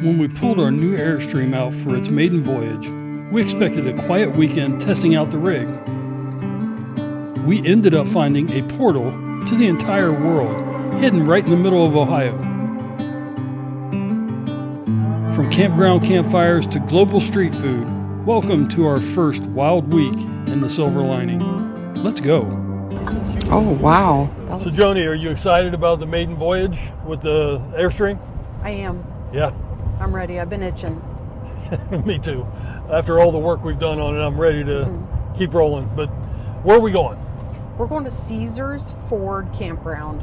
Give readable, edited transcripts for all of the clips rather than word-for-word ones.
When we pulled our new Airstream out for its maiden voyage, we expected a quiet weekend testing out the rig. We ended up finding a portal to the entire world, hidden right in the middle of Ohio. From campground campfires to global street food, welcome to our first wild week in the Silver Lining. Let's go. Oh, wow. So Joni, are you excited about the maiden voyage with the Airstream? I am. Yeah. I'm ready. I've been itching. Me too. After all the work we've done on it, I'm ready to keep rolling. But where are we going? We're going to Caesar's Ford Campground.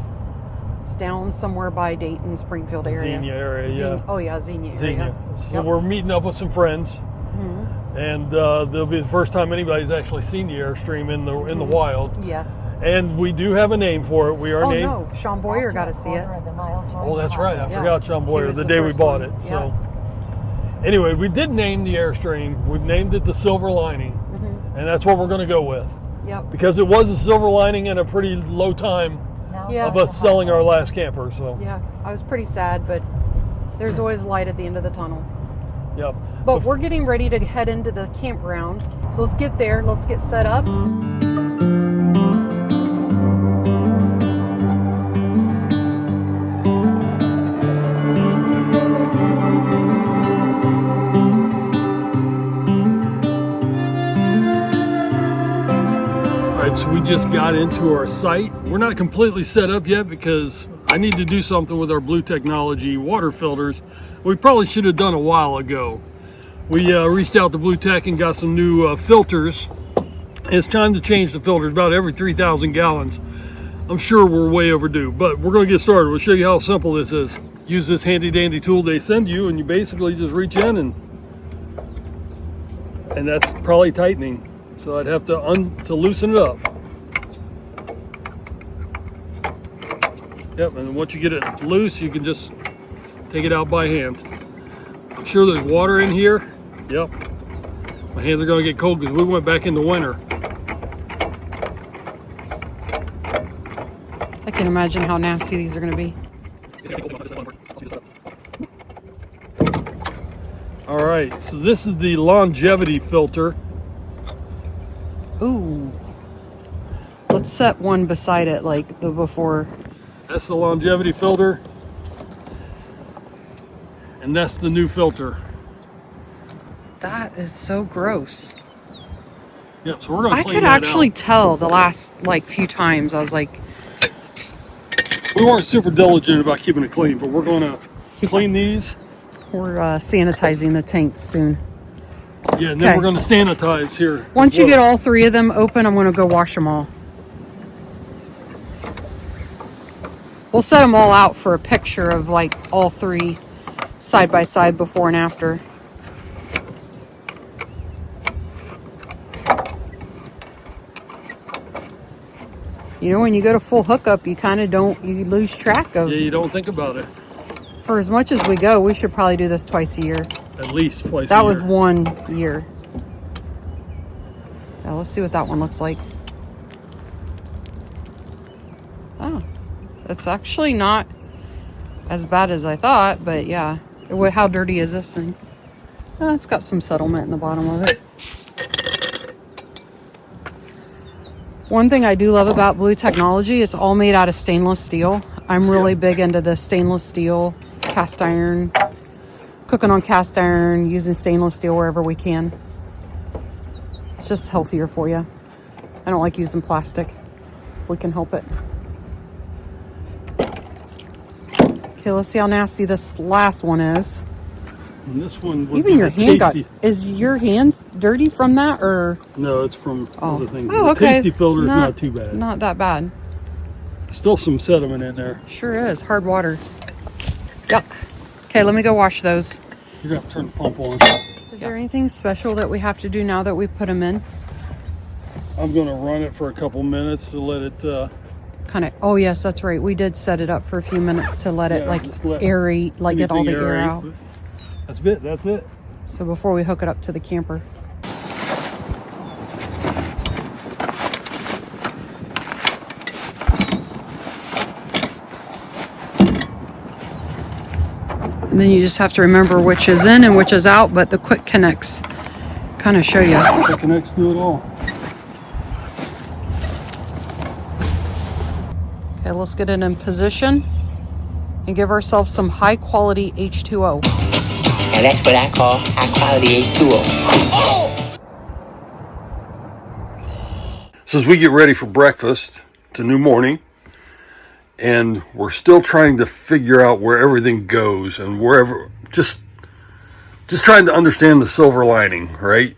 It's down somewhere by Dayton, Springfield area. Xenia area, yeah. Oh, yeah, Xenia area. Xenia. So we're meeting up with some friends. And there'll be the first time anybody's actually seen the Airstream in the wild. Yeah. And we do have a name for it. We are named. Oh no, Sean Boyer got to see it. Oh, that's right. I forgot Sean Boyer the day we bought it. So anyway, we did name the Airstream. We've named it the Silver Lining, and that's what we're going to go with. Yep. Because it was a silver lining in a pretty low time of us selling our last camper. So yeah, I was pretty sad, but there's always light at the end of the tunnel. Yep. But we're getting ready to head into the campground. So let's get there. Let's get set up. So we just got into our site. We're not completely set up yet because I need to do something with our Blue Technology water filters. We probably should have done a while ago. We reached out to Blue Tech and got some new filters. It's time to change the filters about every 3,000 gallons. I'm sure we're way overdue, but we're going to get started. We'll show you how simple this is. Use this handy dandy tool they send you, and you basically just reach in and that's probably tightening. So I'd have to loosen it up. Yep, and once you get it loose, you can just take it out by hand. I'm sure there's water in here. Yep. My hands are gonna get cold because we went back into winter. I can imagine how nasty these are going to be. All right, so this is the longevity filter. Ooh. Let's set one beside it like the before. That's the longevity filter. And that's the new filter. That is so gross. Yep, so we're gonna clean that out. I could actually tell the last few times. I was like, we weren't super diligent about keeping it clean, but we're gonna clean these. We're sanitizing the tanks soon. Yeah, and then we're going to sanitize here. Once you get all three of them open, I'm going to go wash them all. We'll set them all out for a picture of all three side by side before and after. You know, when you go to full hookup, you kind of you lose track of. Yeah, you don't think about it. For as much as we go, we should probably do this twice a year. At least twice a year. That was 1 year. Now let's see what that one looks like. Oh, that's actually not as bad as I thought, but yeah. How dirty is this thing? Oh, it's got some settlement in the bottom of it. One thing I do love about Blue Technology, it's all made out of stainless steel. I'm really big into the stainless steel, cast iron, cooking on cast iron, using stainless steel wherever we can. It's just healthier for you. I don't like using plastic if we can help it. Okay, let's see how nasty this last one is. And this one would even be your hand tasty. Is your hands dirty from that or? No, it's from other things. Oh, okay. The tasty filter is not too bad. Not that bad. Still some sediment in there. Sure is. Hard water. Yuck. Okay, let me go wash those. You're going to have to turn the pump on. Is there anything special that we have to do now that we put them in? I'm going to run it for a couple minutes to let it... Oh, yes, that's right. We did set it up for a few minutes to let it aerate, get all the air out. That's it. So before we hook it up to the camper. And then you just have to remember which is in and which is out, but the quick connects kind of show you. Quick connects do it all. Okay, let's get it in position and give ourselves some high quality H2O. And that's what I call high quality H2O. So as we get ready for breakfast, it's a new morning, and we're still trying to figure out where everything goes and wherever, just trying to understand the silver lining, right?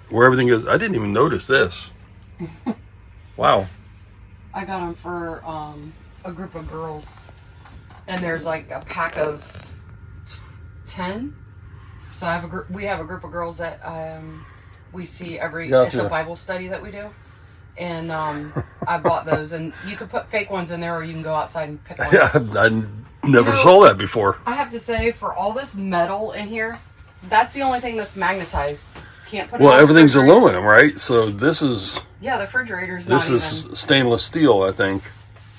Where everything goes. I didn't even notice this. Wow. I got them for a group of girls, and there's like a pack of 10. So I have we have a group of girls that we see every. Gotcha. It's a Bible study that we do, and I bought those. And you can put fake ones in there, or you can go outside and pick one. Yeah, I never saw that before. I have to say, for all this metal in here, that's the only thing that's magnetized. Can't put it Well, on the everything's refrigerator. aluminum, right? So this is Yeah, the refrigerator's this not is even. stainless steel, I think.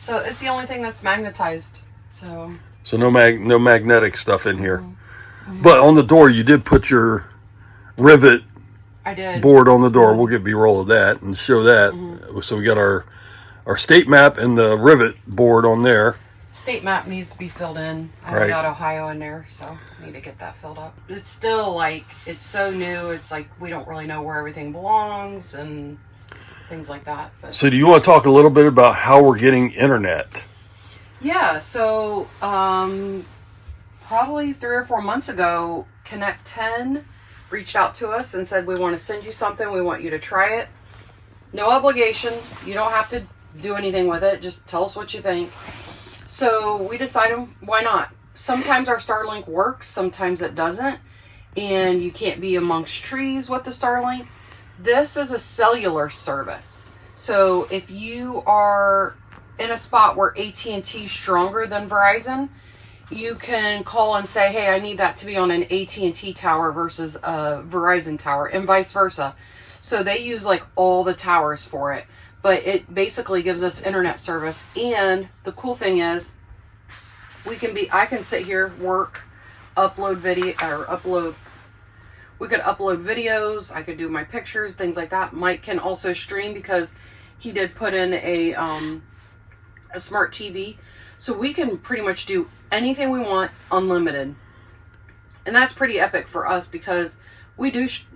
So it's the only thing that's magnetized. So No magnetic stuff in here. But on the door, you did put your rivet I did. board on the door. We'll get B-roll of that and show that. So we got our state map and the rivet board on there. State map needs to be filled in. I Right. got Ohio in there, so I need to get that filled up. It's still like, it's so new. It's like we don't really know where everything belongs and things like that. But So do you want to talk a little bit about how we're getting internet? yeah, so probably 3 or 4 months ago, Connect 10 reached out to us and said, we want to send you something. We want you to try it. No obligation. You don't have to do anything with it. Just tell us what you think. So we decided, why not? Sometimes our Starlink works, sometimes it doesn't, and you can't be amongst trees with the Starlink. This is a cellular service. So if you are in a spot where AT&T is stronger than Verizon, you can call and say, hey, I need that to be on an AT&T tower versus a Verizon tower, and vice versa. So they use like all the towers for it. But it basically gives us internet service. And the cool thing is, I can sit here, work, upload we could upload videos, I could do my pictures, things like that. Mike can also stream because he did put in a smart TV. So we can pretty much do anything we want, unlimited. And that's pretty epic for us because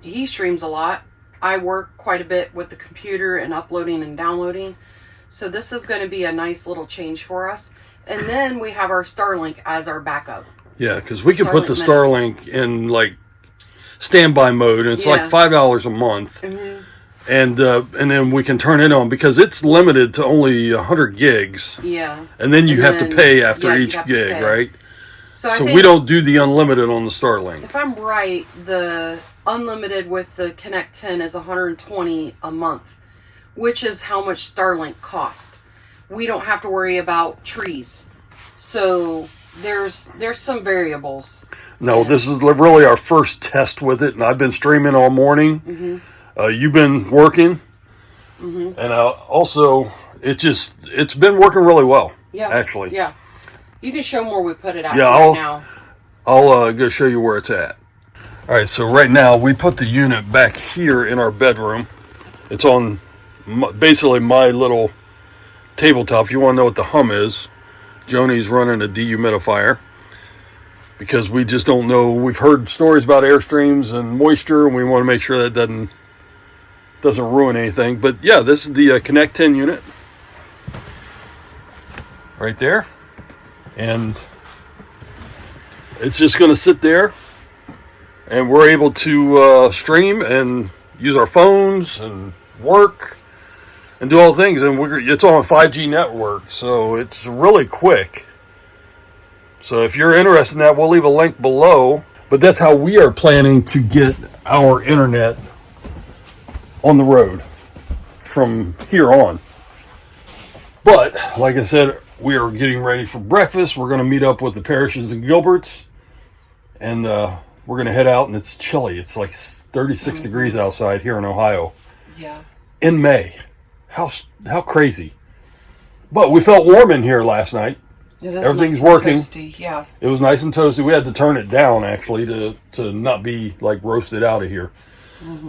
he streams a lot. I work quite a bit with the computer and uploading and downloading. So this is going to be a nice little change for us. And then we have our Starlink as our backup. Yeah, because we can put the Starlink Starlink in like standby mode, and it's like $5 a month. Mm-hmm. And then we can turn it on because it's limited to only 100 gigs. Yeah. And then you have to pay after each gig, right? So So we don't do the unlimited on the Starlink. If I'm right, the unlimited with the Connect 10 is $120 a month, which is how much Starlink costs. We don't have to worry about trees. So there's some variables. No, this is really our first test with it, and I've been streaming all morning. Mm-hmm. You've been working, and also it's been working really well. Yeah, actually. Yeah, you can show more. We put it out now. I'll go show you where it's at. All right, so right now we put the unit back here in our bedroom. It's on basically my little tabletop. If you want to know what the hum is, Joni's running a dehumidifier because we just don't know. We've heard stories about Airstreams and moisture, and we want to make sure that doesn't ruin anything. But yeah, this is the Connect 10 unit right there, and it's just going to sit there, and we're able to stream and use our phones and work and do all things. And it's on a 5G network, so it's really quick. So if you're interested in that, we'll leave a link below. But that's how we are planning to get our internet on the road from here on. But like I said, we are getting ready for breakfast. We're going to meet up with the Parishes and Gilberts, and we're going to head out, and it's chilly. It's like 36 degrees outside here in Ohio. Yeah. In May. How crazy. But we felt warm in here last night. It is Everything's nice and working. toasty, yeah. It was nice and toasty. We had to turn it down actually to not be like roasted out of here.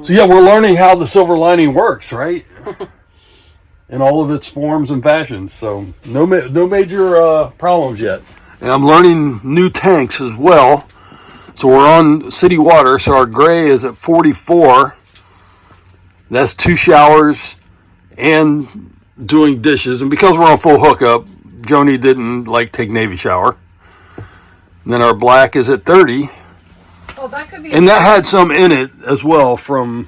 So yeah, we're learning how the silver lining works, right? In all of its forms and fashions. So no major problems yet. And I'm learning new tanks as well. So we're on city water. So our gray is at 44. That's 2 showers and doing dishes. And because we're on full hookup, Joni didn't like take Navy shower. And then our black is at 30. Oh, that could be. And that had some in it as well from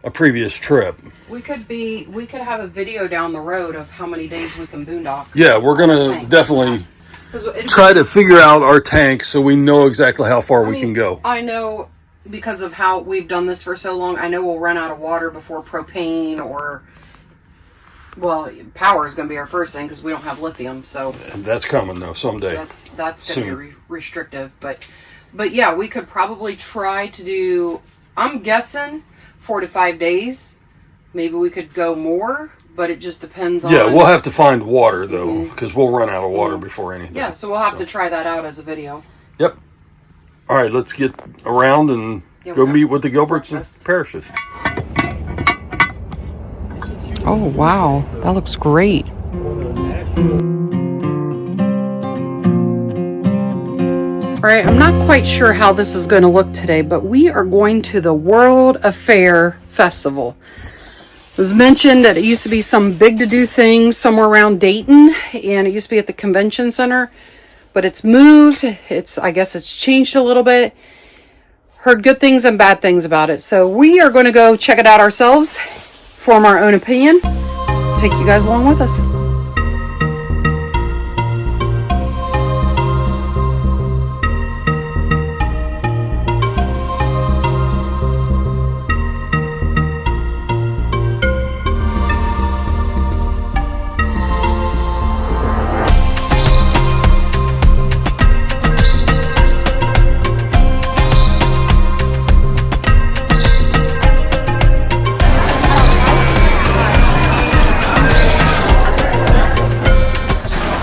a previous trip. We could have a video down the road of how many days we can boondock. Yeah, we're gonna tanks. definitely It'd try to figure out our tanks so we know exactly how far we can go. I know because of how we've done this for so long, I know we'll run out of water before propane or, well, power is going to be our first thing because we don't have lithium. So And that's coming though someday. so that's going to be restrictive. But yeah, we could probably try to do, I'm guessing 4 to 5 days. Maybe we could go more, but it just depends on. Yeah, we'll have to find water though because we'll run out of water before anything. Yeah, so we'll have to try that out as a video. Yep. All right, let's get around and go meet with the Gilberts and Parishes. Oh, wow. That looks great. All right, I'm not quite sure how this is going to look today, but we are going to the World Affair Festival. It was mentioned that it used to be some big to-do thing somewhere around Dayton, and it used to be at the convention center, but it's moved. I guess it's changed a little bit. Heard good things and bad things about it. So we are going to go check it out ourselves, form our own opinion, take you guys along with us.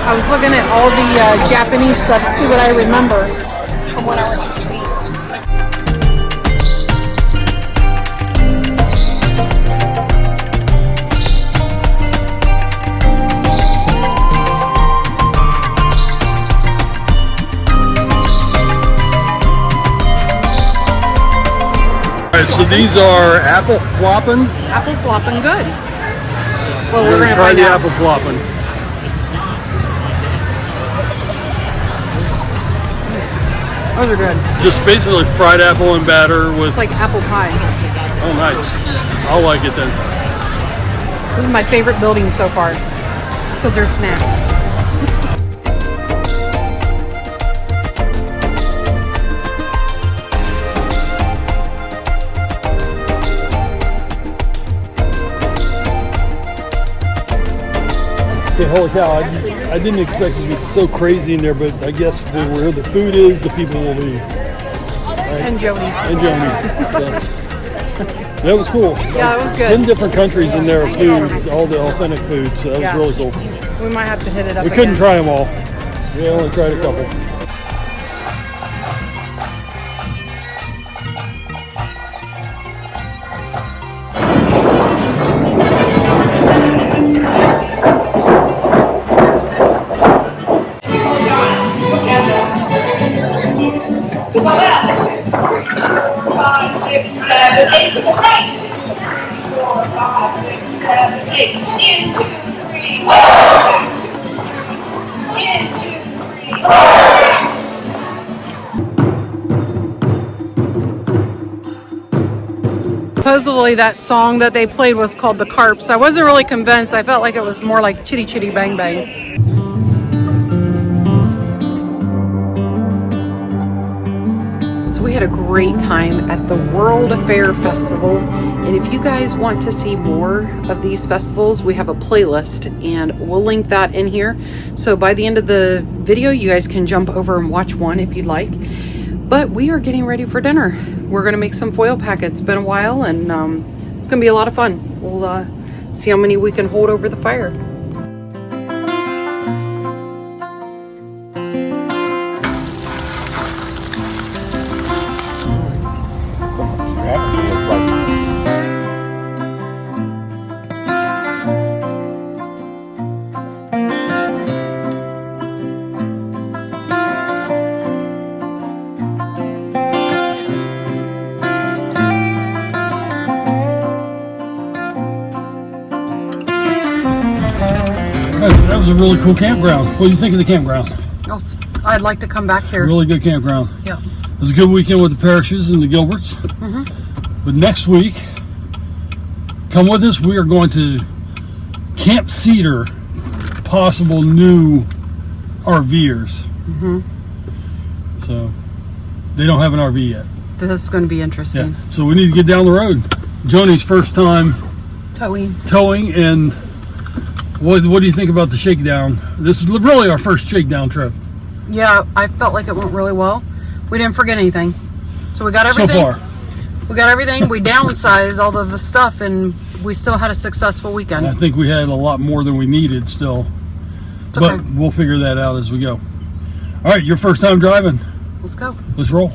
I was looking at all the Japanese stuff to see what I remember from when I went to All right, so these are apple flopping. Apple flopping good. Well, We're gonna try find the out. apple flopping. Those are good. Just basically fried apple and batter with. It's like apple pie. Oh, nice. I'll like it then. This is my favorite building so far because there's snacks. Okay, holy cow, I didn't expect it to be so crazy in there, but I guess where the food is, the people will be. Right? And Joni. And Joni. So, that was cool. Yeah, it was good. 10 different countries in there of food, all the authentic food, so that was really cool. We might have to hit it up We again. couldn't try them all. We only tried a couple. Supposedly that song that they played was called The Carps. I wasn't really convinced. I felt like it was more like Chitty Chitty Bang Bang. So we had a great time at the World Affair Festival. And if you guys want to see more of these festivals, we have a playlist and we'll link that in here. So by the end of the video, you guys can jump over and watch one if you'd like. But we are getting ready for dinner. We're gonna make some foil packets. It's been a while and it's gonna be a lot of fun. We'll see how many we can hold over the fire. a really cool campground. What do you think of the campground? Oh, I'd like to come back here. Really good campground. Yeah. It was a good weekend with the Parishes and the Gilberts. But next week, come with us. We are going to Camp Cedar, possible new RVers. So they don't have an RV yet. This is going to be interesting. Yeah. So we need to get down the road. Joni's first time towing, and what do you think about the shakedown? This is really our first shakedown trip. Yeah, I felt like it went really well. We didn't forget anything. So we got everything. So far. We got everything. We downsized all of the stuff, and we still had a successful weekend. I think we had a lot more than we needed still. It's But okay. we'll figure that out as we go. All right, your first time driving. Let's go. Let's roll.